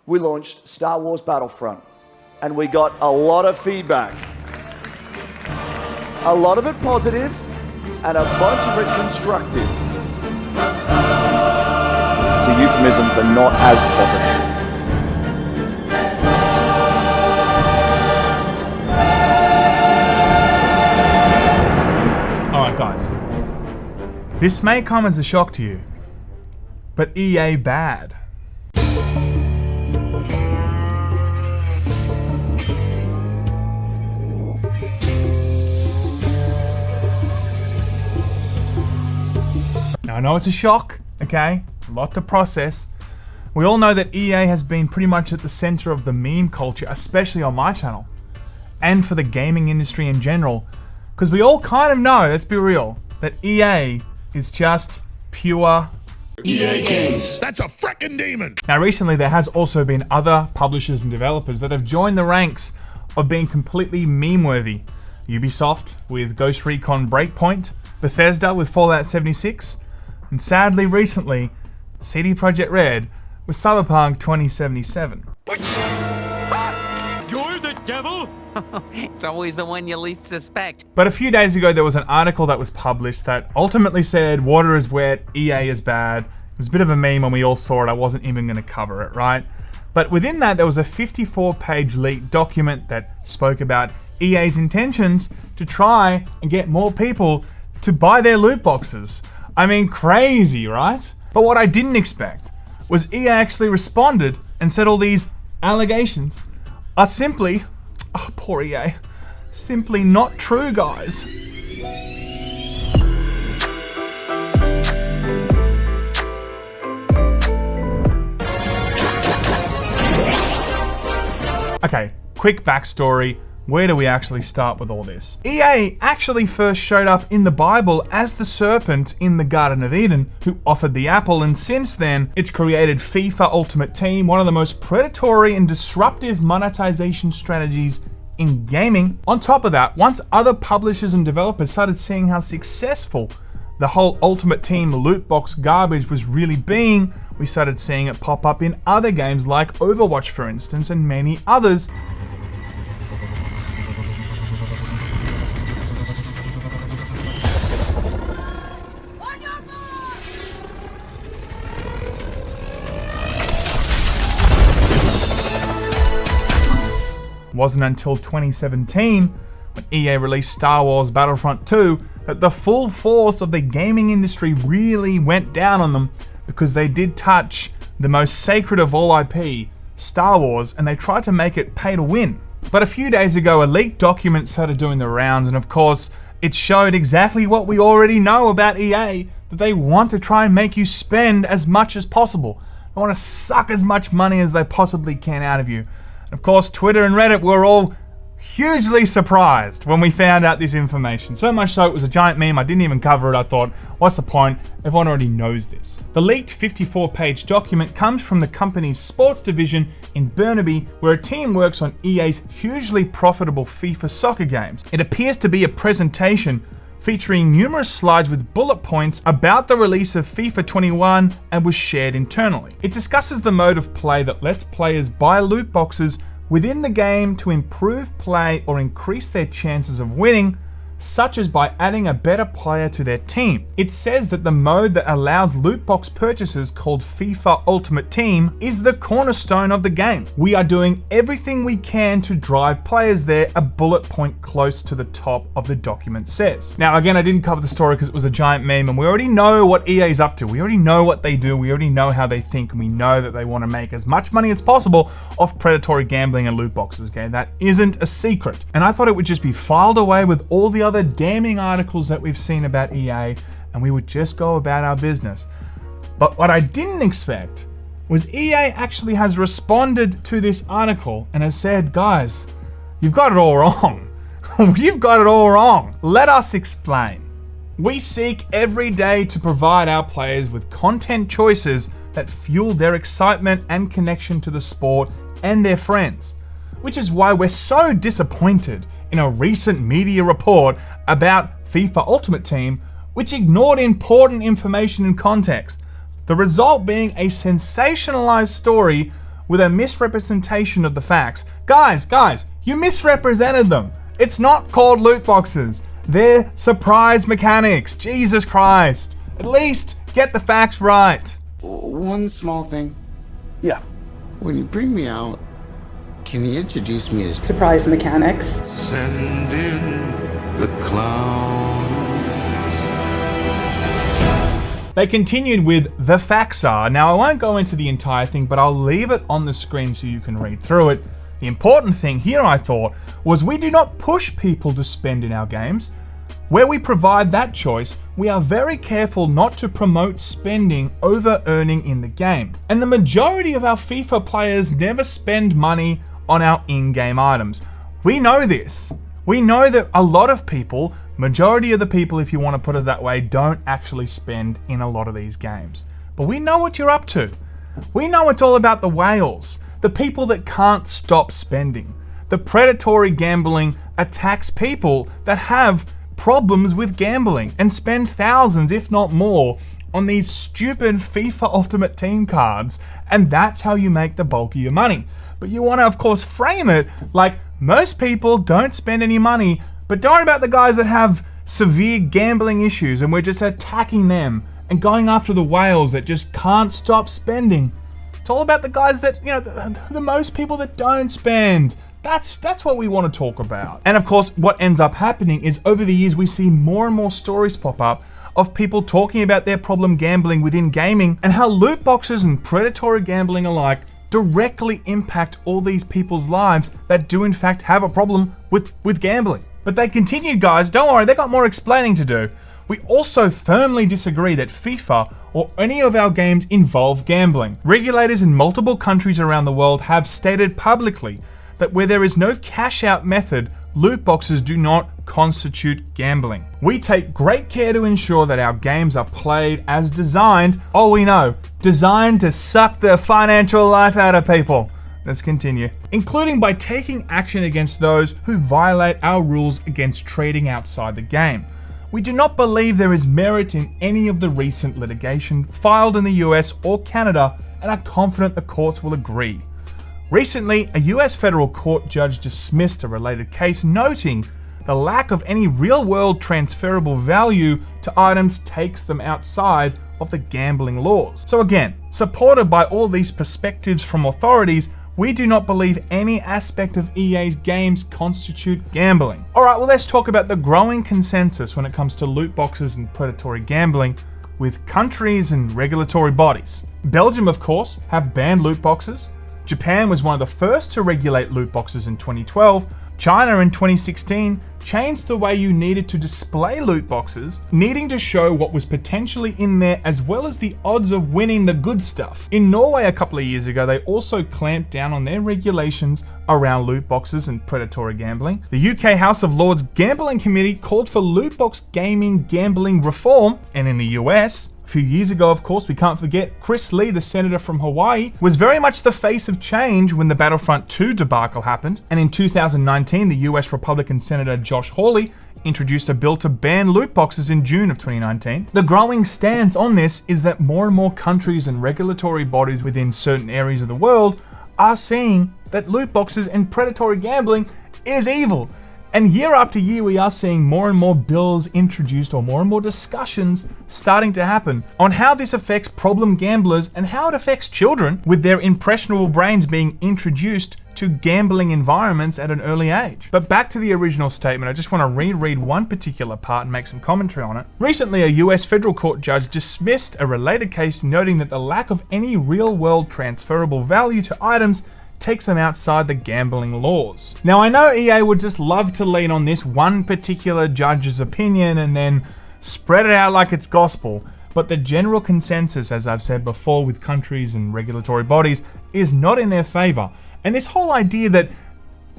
we launched Star Wars Battlefront, and we got a lot of feedback. A lot of it positive, and a bunch of it constructive. It's a euphemism for not as positive. Alright guys, this may come as a shock to you, but EA bad. Now I know it's a shock, okay? A lot to process. We all know that EA has been pretty much at the center of the meme culture, especially on my channel, and for the gaming industry in general, because we all kind of know, let's be real, that EA is just pure EA Games. That's a frickin' demon! Now recently there has also been other publishers and developers that have joined the ranks of being completely meme-worthy. Ubisoft with Ghost Recon Breakpoint, Bethesda with Fallout 76, and sadly recently, CD Projekt Red with Cyberpunk 2077. You're the devil? It's always the one you least suspect. But a few days ago there was an article that was published that ultimately said water is wet, EA is bad. It was a bit of a meme when we all saw it. I wasn't even going to cover it, right? But within that there was a 54-page leaked document that spoke about EA's intentions to try and get more people to buy their loot boxes. I mean, crazy, right? But what I didn't expect was EA actually responded and said all these allegations are simply, oh poor EA, simply not true, guys. Okay, quick backstory. Where do we actually start with all this? EA actually first showed up in the Bible as the serpent in the Garden of Eden who offered the apple, and since then it's created FIFA Ultimate Team, one of the most predatory and disruptive monetization strategies in gaming. On top of that, once other publishers and developers started seeing how successful the whole Ultimate Team loot box garbage was really being, we started seeing it pop up in other games like Overwatch, for instance, and many others. Wasn't until 2017, when EA released Star Wars Battlefront 2, that the full force of the gaming industry really went down on them, because they did touch the most sacred of all IP, Star Wars, and they tried to make it pay to win. But a few days ago, a leaked document started doing the rounds, and of course, it showed exactly what we already know about EA, that they want to try and make you spend as much as possible. They want to suck as much money as they possibly can out of you. Of course, Twitter and Reddit were all hugely surprised when we found out this information. So much so it was a giant meme. I didn't even cover it. I thought, what's the point? Everyone already knows this. The leaked 54-page document comes from the company's sports division in Burnaby, where a team works on EA's hugely profitable FIFA soccer games. It appears to be a presentation featuring numerous slides with bullet points about the release of FIFA 21 and was shared internally. It discusses the mode of play that lets players buy loot boxes within the game to improve play or increase their chances of winning, such as by adding a better player to their team. It says that the mode that allows loot box purchases, called FIFA Ultimate Team, is the cornerstone of the game. We are doing everything we can to drive players there, a bullet point close to the top of the document says. Now again, I didn't cover the story because it was a giant meme, and we already know what EA's up to. We already know what they do, we already know how they think, and we know that they want to make as much money as possible off predatory gambling and loot boxes, okay? That isn't a secret. And I thought it would just be filed away with all the other damning articles that we've seen about EA, and we would just go about our business. But what I didn't expect was EA actually has responded to this article and has said, guys, you've got it all wrong. You've got it all wrong. Let us explain. We seek every day to provide our players with content choices that fuel their excitement and connection to the sport and their friends, which is why we're so disappointed in a recent media report about FIFA Ultimate Team, which ignored important information and context. The result being a sensationalized story with a misrepresentation of the facts. Guys, you misrepresented them. It's not called loot boxes. They're surprise mechanics. Jesus Christ. At least get the facts right. One small thing. Yeah. When you bring me out, can you introduce me as surprise mechanics? Send in the clowns. They continued with the facts are. Now I won't go into the entire thing, but I'll leave it on the screen so you can read through it. The important thing here, I thought, was we do not push people to spend in our games. Where we provide that choice, we are very careful not to promote spending over earning in the game. And the majority of our FIFA players never spend money on our in-game items. We know this. We know that a lot of people, majority of the people, if you want to put it that way, don't actually spend in a lot of these games. But we know what you're up to. We know it's all about the whales, the people that can't stop spending. The predatory gambling attacks people that have problems with gambling and spend thousands, if not more, on these stupid FIFA Ultimate Team cards, and that's how you make the bulk of your money. But you want to, of course, frame it like most people don't spend any money, but don't worry about the guys that have severe gambling issues and we're just attacking them and going after the whales that just can't stop spending. It's all about the guys that, the most people that don't spend. That's what we want to talk about. And of course, what ends up happening is over the years, we see more and more stories pop up of people talking about their problem gambling within gaming and how loot boxes and predatory gambling alike directly impact all these people's lives that do in fact have a problem with gambling. But they continued, guys, don't worry, they got more explaining to do. We also firmly disagree that FIFA or any of our games involve gambling. Regulators in multiple countries around the world have stated publicly that where there is no cash out method, loot boxes do not constitute gambling. We take great care to ensure that our games are played as designed. Oh, we know, designed to suck the financial life out of people. Let's continue. Including by taking action against those who violate our rules against trading outside the game. We do not believe there is merit in any of the recent litigation filed in the US or Canada and are confident the courts will agree. Recently, a US federal court judge dismissed a related case, noting the lack of any real-world transferable value to items takes them outside of the gambling laws. So again, supported by all these perspectives from authorities, we do not believe any aspect of EA's games constitute gambling. Alright, well let's talk about the growing consensus when it comes to loot boxes and predatory gambling with countries and regulatory bodies. Belgium, of course, have banned loot boxes. Japan was one of the first to regulate loot boxes in 2012. China in 2016 changed the way you needed to display loot boxes, needing to show what was potentially in there as well as the odds of winning the good stuff. In Norway a couple of years ago, they also clamped down on their regulations around loot boxes and predatory gambling. The UK House of Lords Gambling Committee called for loot box gaming gambling reform, and in the US, a few years ago, of course, we can't forget, Chris Lee, the senator from Hawaii, was very much the face of change when the Battlefront 2 debacle happened. And in 2019, the US Republican Senator Josh Hawley introduced a bill to ban loot boxes in June of 2019. The growing stance on this is that more and more countries and regulatory bodies within certain areas of the world are seeing that loot boxes and predatory gambling is evil. And year after year, we are seeing more and more bills introduced or more and more discussions starting to happen on how this affects problem gamblers and how it affects children with their impressionable brains being introduced to gambling environments at an early age. But back to the original statement, I just want to reread one particular part and make some commentary on it. Recently, a US federal court judge dismissed a related case, noting that the lack of any real-world transferable value to items takes them outside the gambling laws. Now, I know EA would just love to lean on this one particular judge's opinion and then spread it out like it's gospel, but the general consensus, as I've said before with countries and regulatory bodies, is not in their favor. And this whole idea that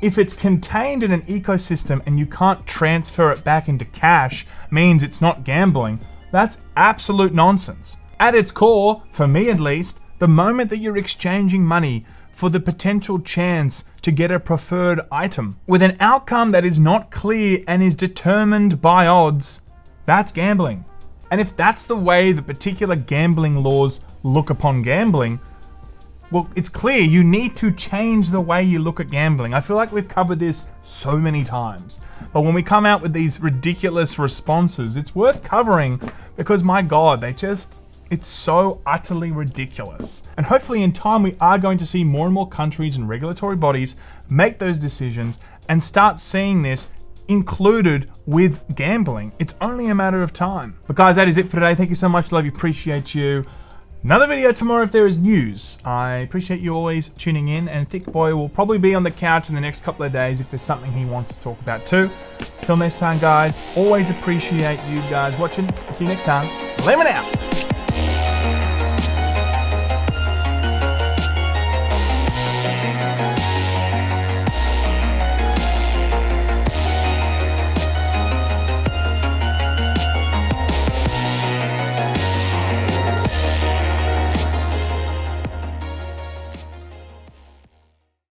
if it's contained in an ecosystem and you can't transfer it back into cash means it's not gambling, that's absolute nonsense. At its core, for me at least, the moment that you're exchanging money for the potential chance to get a preferred item with an outcome that is not clear and is determined by odds, that's gambling. And if that's the way the particular gambling laws look upon gambling, well, it's clear you need to change the way you look at gambling. I feel like we've covered this so many times. But when we come out with these ridiculous responses, it's worth covering because, my God, it's so utterly ridiculous. And hopefully in time we are going to see more and more countries and regulatory bodies make those decisions and start seeing this included with gambling. It's only a matter of time. But guys, that is it for today. Thank you so much. Love you. Appreciate you. Another video tomorrow if there is news. I appreciate you always tuning in, and ThiccBoi will probably be on the couch in the next couple of days if there's something he wants to talk about too. Till next time, guys, always appreciate you guys watching. See you next time. Laymen out.